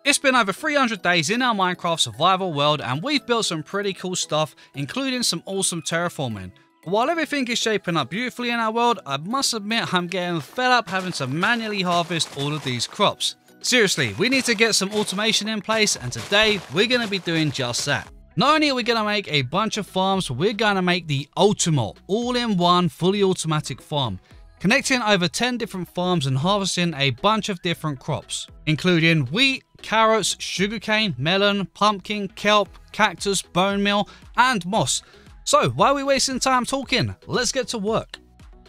It's been over 300 days in our Minecraft survival world and we've built some pretty cool stuff, including some awesome terraforming. While everything is shaping up beautifully in our world, I must admit I'm getting fed up having to manually harvest all of these crops. Seriously, we need to get some automation in place, and today we're going to be doing just that. Not only are we going to make a bunch of farms, we're going to make the ultimate all-in-one fully automatic farm, connecting over 10 different farms and harvesting a bunch of different crops, including wheat, carrots, sugarcane, melon, pumpkin, kelp, cactus, bone meal, and moss. So why are we wasting time talking? Let's get to work.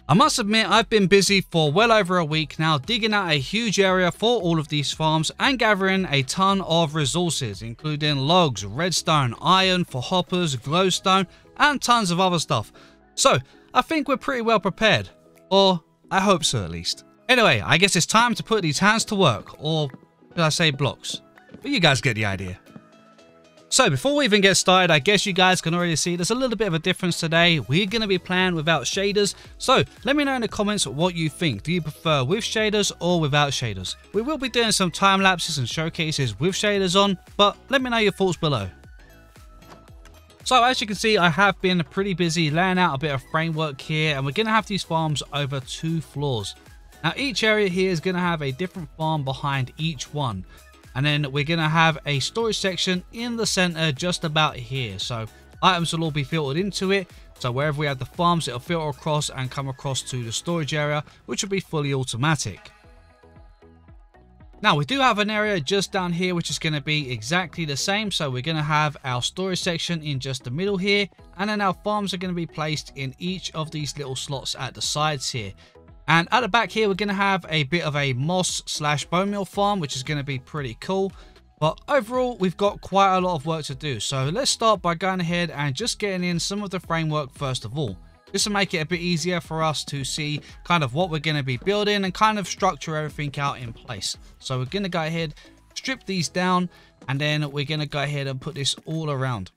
I must admit I've been busy for well over a week now, digging out a huge area for all of these farms and gathering a ton of resources, including logs, redstone, iron for hoppers, glowstone, and tons of other stuff. So I think we're pretty well prepared, or I hope so at least. Anyway, I guess it's time to put these hands to work, or should I say blocks? But you guys get the idea. So before we even get started, I guess you guys can already see there's a little bit of a difference today. We're going to be playing without shaders. So let me know in the comments what you think. Do you prefer with shaders or without shaders? We will be doing some time lapses and showcases with shaders on, but let me know your thoughts below. So as you can see, I have been pretty busy laying out a bit of framework here, and we're going to have these farms over 2 floors. Now each area here is going to have a different farm behind each one. And then we're going to have a storage section in the center just about here. So items will all be filtered into it. So wherever we have the farms, it'll filter across and come across to the storage area, which will be fully automatic. Now we do have an area just down here which is going to be exactly the same. So we're going to have our storage section in just the middle here, and then our farms are going to be placed in each of these little slots at the sides here. And at the back here we're going to have a bit of a moss slash bone meal farm, which is going to be pretty cool. But overall we've got quite a lot of work to do, so let's start by going ahead and just getting in some of the framework first of all. This will make it a bit easier for us to see kind of what we're going to be building and kind of structure everything out in place. So we're going to go ahead, strip these down, and then we're going to go ahead and put this all around.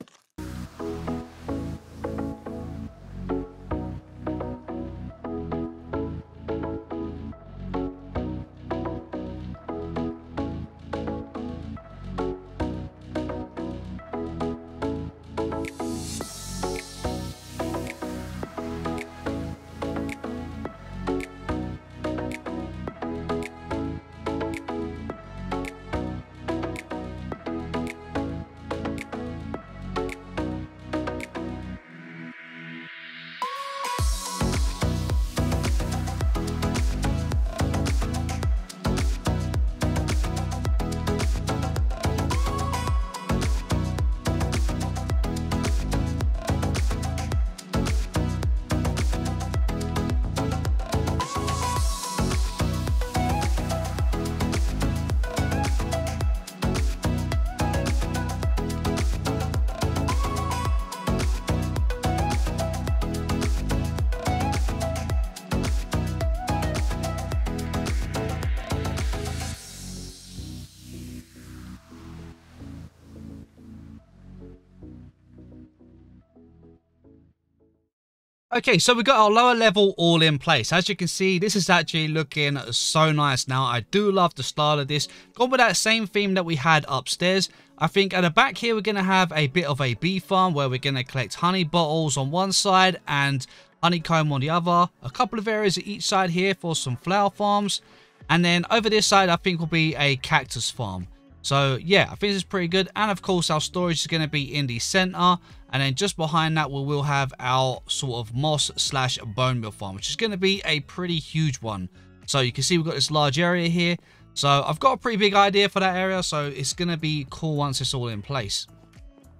Okay, so we got our lower level all in place. As you can see, this is actually looking so nice now. I do love the style of this. Gone with that same theme that we had upstairs. I think at the back here, we're going to have a bit of a bee farm where we're going to collect honey bottles on one side and honeycomb on the other. A couple of areas at each side here for some flower farms. And then over this side, I think will be a cactus farm. So yeah, I think this is pretty good. And of course, our storage is going to be in the center. And then just behind that, we will have our sort of moss slash bone meal farm, which is going to be a pretty huge one. So you can see we've got this large area here. So I've got a pretty big idea for that area. So it's going to be cool once it's all in place.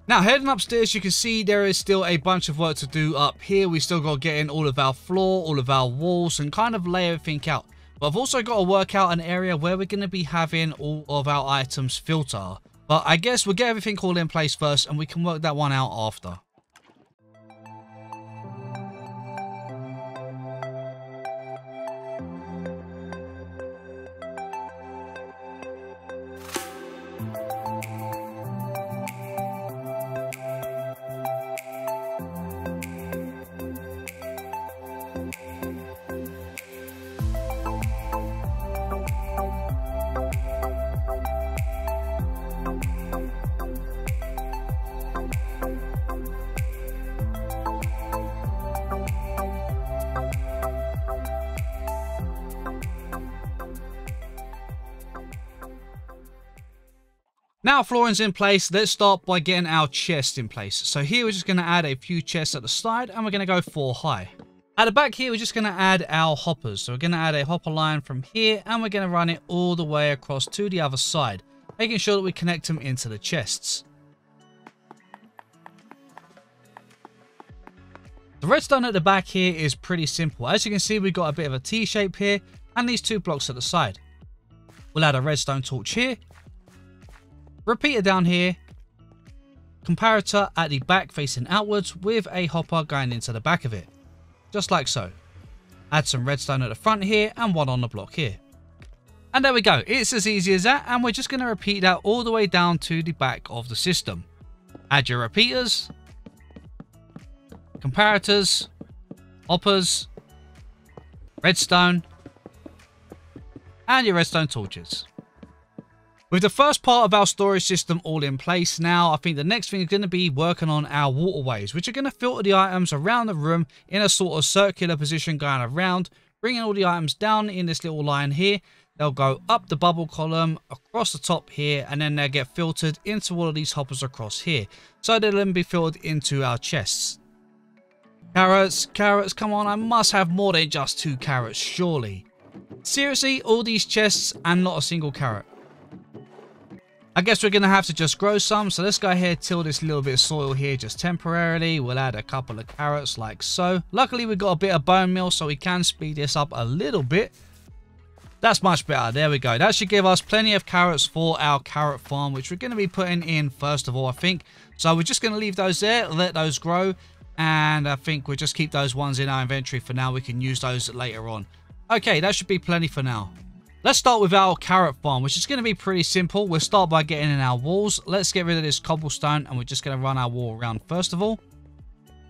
Now heading upstairs, you can see there is still a bunch of work to do up here. We still got to get in all of our floor, all of our walls, and kind of lay everything out. But I've also got to work out an area where we're going to be having all of our items filter. But I guess we'll get everything all in place first and we can work that one out after. Now flooring's in place, let's start by getting our chests in place. So here we're just going to add a few chests at the side and we're going to go 4 high. At the back here we're just going to add our hoppers. So we're going to add a hopper line from here and we're going to run it all the way across to the other side, making sure that we connect them into the chests. The redstone at the back here is pretty simple. As you can see, we've got a bit of a T shape here and these 2 blocks at the side. We'll add a redstone torch here. Repeater down here, comparator at the back facing outwards with a hopper going into the back of it, just like so. Add some redstone at the front here and 1 on the block here. And there we go, it's as easy as that, and we're just going to repeat that all the way down to the back of the system. Add your repeaters, comparators, hoppers, redstone, and your redstone torches. With the first part of our storage system all in place now, I think the next thing is going to be working on our waterways, which are going to filter the items around the room in a sort of circular position going around, bringing all the items down in this little line here. They'll go up the bubble column, across the top here, and then they'll get filtered into all of these hoppers across here. So they'll then be filtered into our chests. Carrots, carrots, come on, I must have more than just 2 carrots, surely. Seriously, all these chests and not a single carrot. I guess we're going to have to just grow some, so let's go ahead, till this little bit of soil here just temporarily. We'll add a couple of carrots like so. Luckily we've got a bit of bone meal, so we can speed this up a little bit. That's much better, there we go. That should give us plenty of carrots for our carrot farm, which we're going to be putting in first of all, I think. So we're just going to leave those there, let those grow, and I think we'll just keep those ones in our inventory for now. We can use those later on. Okay, that should be plenty for now. Let's start with our carrot farm, which is going to be pretty simple. We'll start by getting in our walls. Let's get rid of this cobblestone, and we're just going to run our wall around first of all.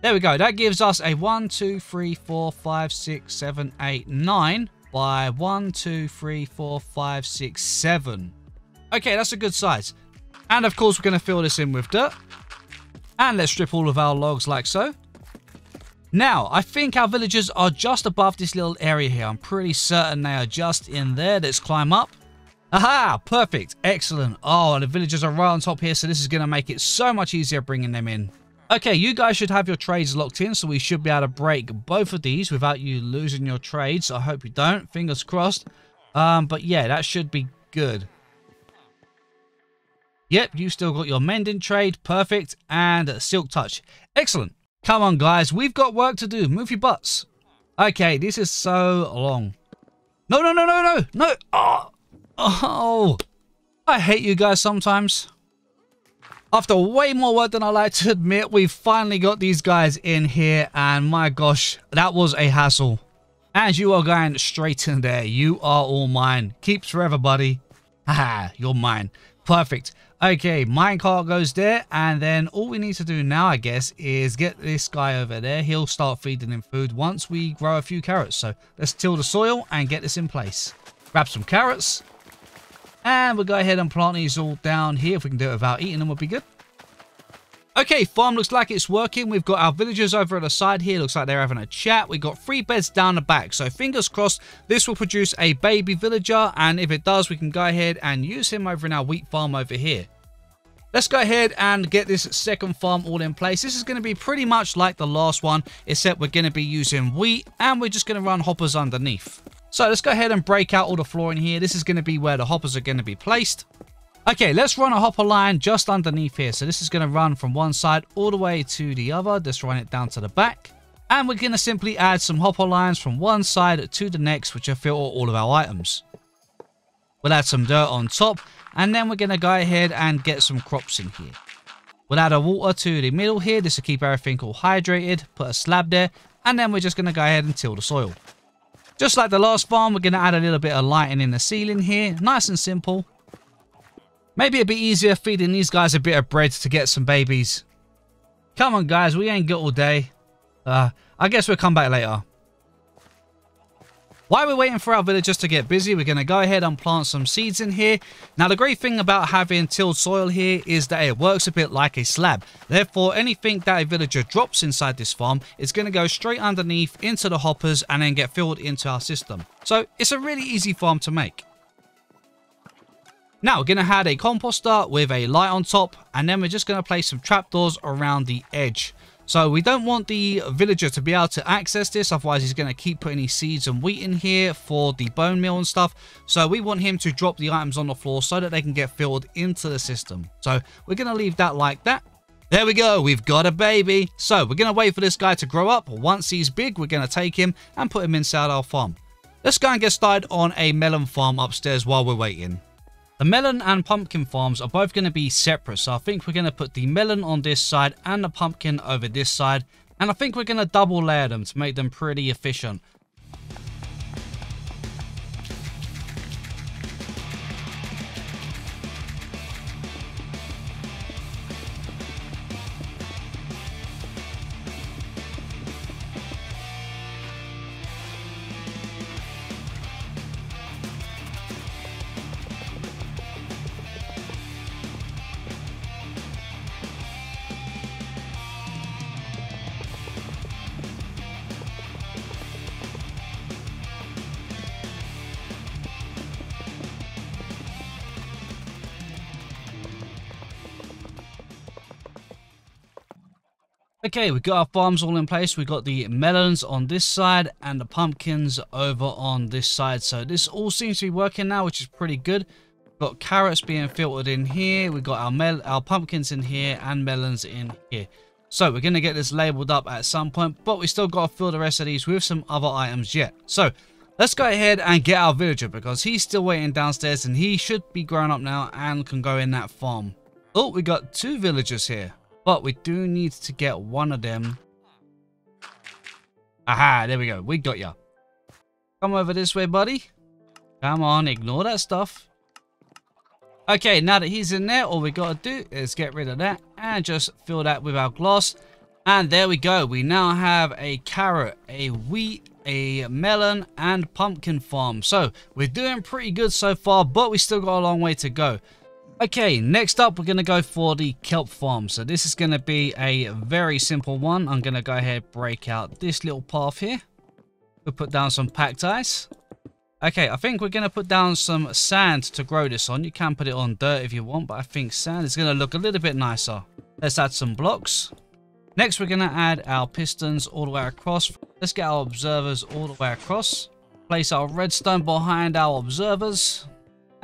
There we go. That gives us a 1, 2, 3, 4, 5, 6, 7, 8, 9 by 1, 2, 3, 4, 5, 6, 7. Okay, that's a good size. And of course, we're going to fill this in with dirt. And let's strip all of our logs like so. Now, I think our villagers are just above this little area here. I'm pretty certain they are just in there. Let's climb up. Aha! Perfect. Excellent. Oh, the villagers are right on top here, so this is going to make it so much easier bringing them in. Okay, you guys should have your trades locked in, so we should be able to break both of these without you losing your trades. I hope you don't. Fingers crossed. But yeah, that should be good. Yep, you still got your mending trade. Perfect. And silk touch. Excellent. Come on, guys. We've got work to do. Move your butts. Okay, this is so long. No, no, no, no, no. No. Oh. I hate you guys sometimes. After way more work than I like to admit, we've finally got these guys in here. And my gosh, that was a hassle. And you are going straight in there. You are all mine. Keeps forever, buddy. Haha, you're mine. Perfect. Okay, minecart goes there, and then all we need to do now, I guess, is get this guy over there. He'll start feeding him food once we grow a few carrots. So let's till the soil and get this in place. Grab some carrots, and we'll go ahead and plant these all down here. If we can do it without eating them, would be good. Okay, farm looks like it's working. We've got our villagers over at the side here. Looks like they're having a chat. We've got 3 beds down the back. So fingers crossed this will produce a baby villager. And if it does, we can go ahead and use him over in our wheat farm over here. Let's go ahead and get this second farm all in place. This is going to be pretty much like the last one, except we're going to be using wheat and we're just going to run hoppers underneath. So let's go ahead and break out all the flooring here. This is going to be where the hoppers are going to be placed. Okay, let's run a hopper line just underneath here. So this is going to run from one side all the way to the other. Let's run it down to the back. And we're going to simply add some hopper lines from one side to the next, which will filter all of our items. We'll add some dirt on top. And then we're going to go ahead and get some crops in here. We'll add a water to the middle here. This will keep everything all hydrated. Put a slab there. And then we're just going to go ahead and till the soil. Just like the last farm, we're going to add a little bit of lighting in the ceiling here. Nice and simple. Maybe it'd be easier feeding these guys a bit of bread to get some babies. Come on, guys. We ain't got all day. I guess we'll come back later. While we're waiting for our villagers to get busy, we're going to go ahead and plant some seeds in here. Now, the great thing about having tilled soil here is that it works a bit like a slab. Therefore, anything that a villager drops inside this farm is going to go straight underneath into the hoppers and then get filled into our system. So, it's a really easy farm to make. Now we're going to add a composter with a light on top, and then we're just going to place some trapdoors around the edge. So we don't want the villager to be able to access this, otherwise he's going to keep putting his seeds and wheat in here for the bone meal and stuff. So we want him to drop the items on the floor so that they can get filled into the system. So we're going to leave that like that. There we go, we've got a baby. So we're going to wait for this guy to grow up. Once he's big, we're going to take him and put him inside our farm. Let's go and get started on a melon farm upstairs while we're waiting. The melon and pumpkin farms are both going to be separate, so I think we're going to put the melon on this side and the pumpkin over this side, and I think we're going to double layer them to make them pretty efficient. Okay, we've got our farms all in place. We've got the melons on this side and the pumpkins over on this side. So this all seems to be working now, which is pretty good. We've got carrots being filtered in here. We've got our pumpkins in here and melons in here. So we're going to get this labeled up at some point, but we still got to fill the rest of these with some other items yet. So let's go ahead and get our villager, because he's still waiting downstairs and he should be grown up now and can go in that farm. Oh, we got 2 villagers here. But we do need to get one of them. Aha, there we go. We got ya. Come over this way, buddy. Come on, ignore that stuff. Okay, now that he's in there, all we got to do is get rid of that and just fill that with our glass. And there we go. We now have a carrot, a wheat, a melon, and pumpkin farm. So we're doing pretty good so far, but we still got a long way to go. Okay, next up we're going to go for the Kelp Farm. So this is going to be a very simple one. I'm going to go ahead and break out this little path here. We'll put down some packed ice. Okay, I think we're going to put down some sand to grow this on. You can put it on dirt if you want, but I think sand is going to look a little bit nicer. Let's add some blocks. Next we're going to add our pistons all the way across. Let's get our observers all the way across. Place our redstone behind our observers.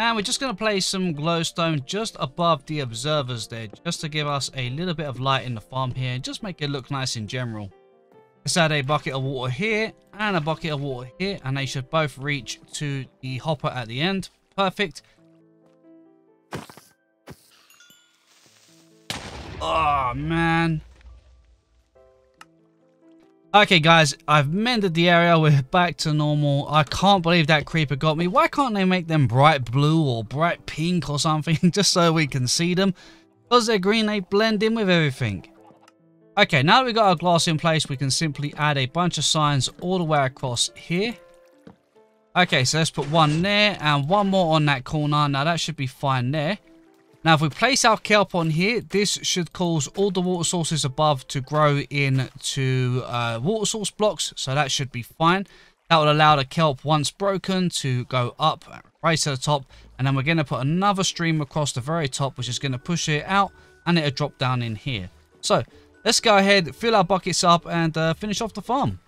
And we're just going to place some glowstone just above the observers there, just to give us a little bit of light in the farm here and just make it look nice in general. Let's add a bucket of water here and a bucket of water here, and they should both reach to the hopper at the end. Perfect. Oh, man. Okay, guys, I've mended the area. We're back to normal. I can't believe that creeper got me. Why can't they make them bright blue or bright pink or something just so we can see them? Because they're green, they blend in with everything. Okay, now that we've got our glass in place, we can simply add a bunch of signs all the way across here. Okay, so let's put one there and one more on that corner. Now that should be fine there. Now, if we place our kelp on here, this should cause all the water sources above to grow into water source blocks. So that should be fine. That will allow the kelp, once broken, to go up right to the top. And then we're going to put another stream across the very top, which is going to push it out. And it'll drop down in here. So let's go ahead, fill our buckets up and finish off the farm.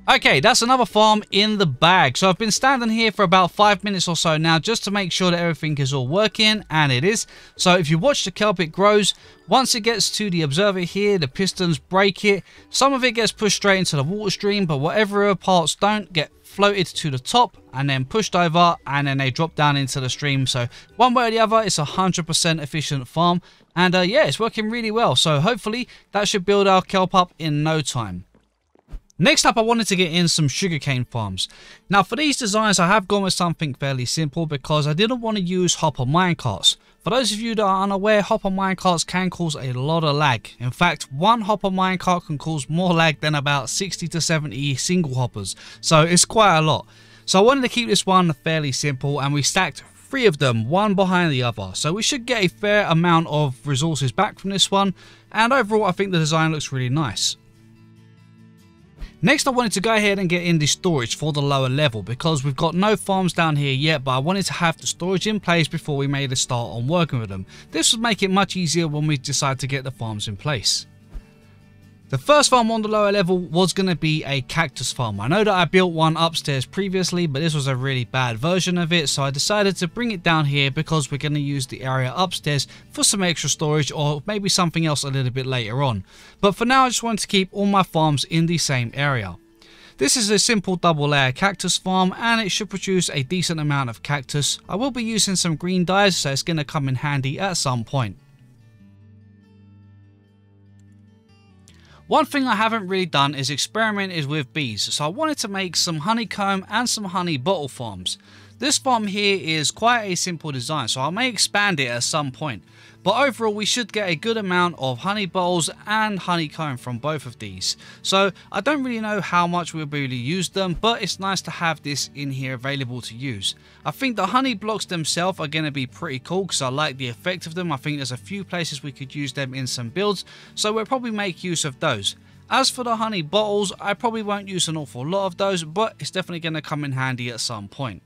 Okay, that's another farm in the bag. So I've been standing here for about 5 minutes or so now just to make sure that everything is all working, and it is. So if you watch the kelp, it grows. Once it gets to the observer here, the pistons break it. Some of it gets pushed straight into the water stream, but whatever parts don't get floated to the top and then pushed over, and then they drop down into the stream. So one way or the other, it's a 100% efficient farm. And yeah, it's working really well. So hopefully that should build our kelp up in no time. Next up, I wanted to get in some sugarcane farms. Now for these designs, I have gone with something fairly simple because I didn't want to use hopper minecarts. For those of you that are unaware, hopper minecarts can cause a lot of lag. In fact, one hopper minecart can cause more lag than about 60 to 70 single hoppers. So it's quite a lot. So I wanted to keep this one fairly simple, and we stacked 3 of them, one behind the other. So we should get a fair amount of resources back from this one. And overall, I think the design looks really nice. Next I wanted to go ahead and get in the storage for the lower level because we've got no farms down here yet, but I wanted to have the storage in place before we made a start on working with them. This would make it much easier when we decide to get the farms in place. The first farm on the lower level was going to be a cactus farm. I know that I built one upstairs previously, but this was a really bad version of it, so I decided to bring it down here because we're going to use the area upstairs for some extra storage or maybe something else a little bit later on. But for now I just want to keep all my farms in the same area. This is a simple double layer cactus farm and it should produce a decent amount of cactus. I will be using some green dyes, so it's going to come in handy at some point. One thing I haven't really done is experimented with bees, so I wanted to make some honeycomb and some honey bottle farms. This farm here is quite a simple design, so I may expand it at some point. But overall we should get a good amount of honey bottles and honeycomb from both of these. So I don't really know how much we'll be able to use them, but it's nice to have this in here available to use. I think the honey blocks themselves are going to be pretty cool because I like the effect of them. I think there's a few places we could use them in some builds, so we'll probably make use of those. As for the honey bottles, I probably won't use an awful lot of those, but it's definitely going to come in handy at some point.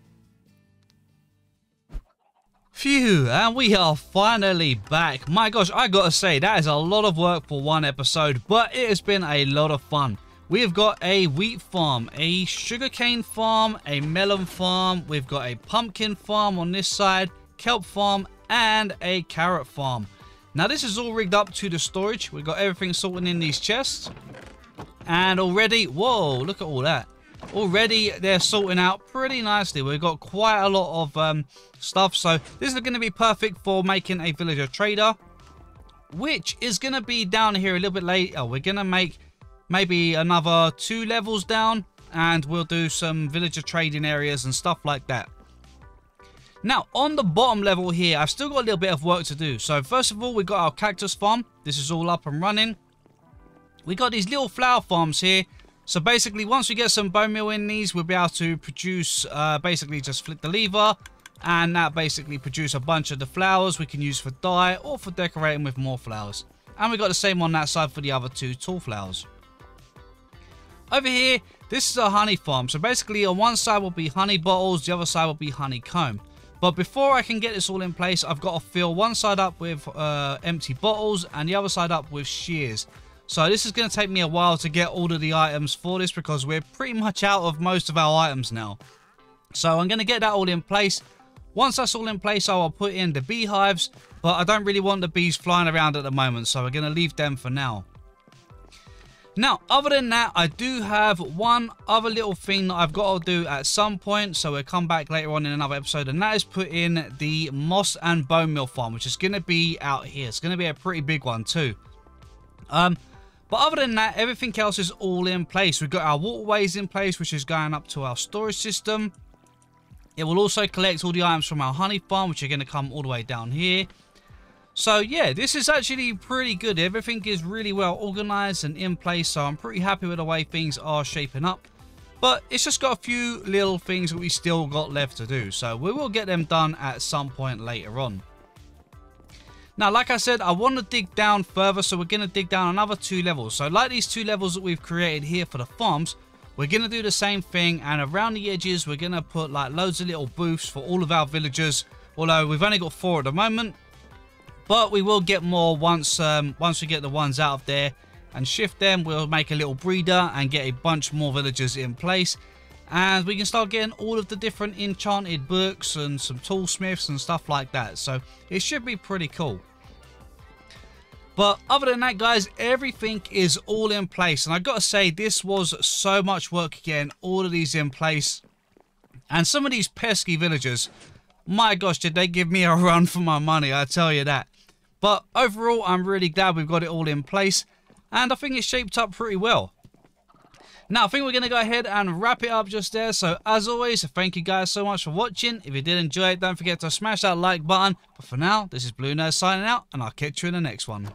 Phew, and we are finally back. My gosh, I gotta say, that is a lot of work for one episode, but it has been a lot of fun. We have got a wheat farm, a sugarcane farm, a melon farm, we've got a pumpkin farm on this side, kelp farm, and a carrot farm. Now this is all rigged up to the storage. We've got everything sorted in these chests. And already, whoa, look at all that. Already they're sorting out pretty nicely. We've got quite a lot of stuff, so this is going to be perfect for making a villager trader, which is going to be down here a little bit later. We're going to make maybe another 2 levels down and we'll do some villager trading areas and stuff like that. Now on the bottom level here I've still got a little bit of work to do. So first of all we've got our cactus farm. This is all up and running. We got these little flower farms here. So basically once we get some bone meal in these, we'll be able to produce, basically just flip the lever and that basically produce a bunch of the flowers we can use for dye or for decorating with more flowers. And we got the same on that side for the other 2 tall flowers. Over here, this is a honey farm. So basically on one side will be honey bottles, the other side will be honeycomb. But before I can get this all in place, I've got to fill one side up with empty bottles and the other side up with shears. So this is going to take me a while to get all of the items for this because we're pretty much out of most of our items now. So I'm going to get that all in place. Once that's all in place, I will put in the beehives, but I don't really want the bees flying around at the moment, so we're going to leave them for now. Now, other than that, I do have one other little thing that I've got to do at some point, so we'll come back later on in another episode, and that is put in the moss and bone meal farm, which is going to be out here. It's going to be a pretty big one too. But other than that, everything else is all in place. We've got our waterways in place, which is going up to our storage system. It will also collect all the items from our honey farm, which are going to come all the way down here. So yeah, this is actually pretty good. Everything is really well organized and in place, so I'm pretty happy with the way things are shaping up. But it's just got a few little things that we still got left to do, so we will get them done at some point later on. Now, like I said, I want to dig down further, so we're going to dig down another 2 levels. So like these 2 levels that we've created here for the farms, we're going to do the same thing, and around the edges we're going to put like loads of little booths for all of our villagers, although we've only got 4 at the moment. But we will get more once we get the ones out of there and shift them. We'll make a little breeder and get a bunch more villagers in place. And we can start getting all of the different enchanted books and some toolsmiths and stuff like that. So it should be pretty cool. But other than that, guys, everything is all in place. And I've got to say, this was so much work getting all of these in place. And some of these pesky villagers, my gosh, did they give me a run for my money, I tell you that. But overall, I'm really glad we've got it all in place. And I think it's shaped up pretty well. Now, I think we're going to go ahead and wrap it up just there. So, as always, thank you guys so much for watching. If you did enjoy it, don't forget to smash that like button. But for now, this is BlueNerd signing out, and I'll catch you in the next one.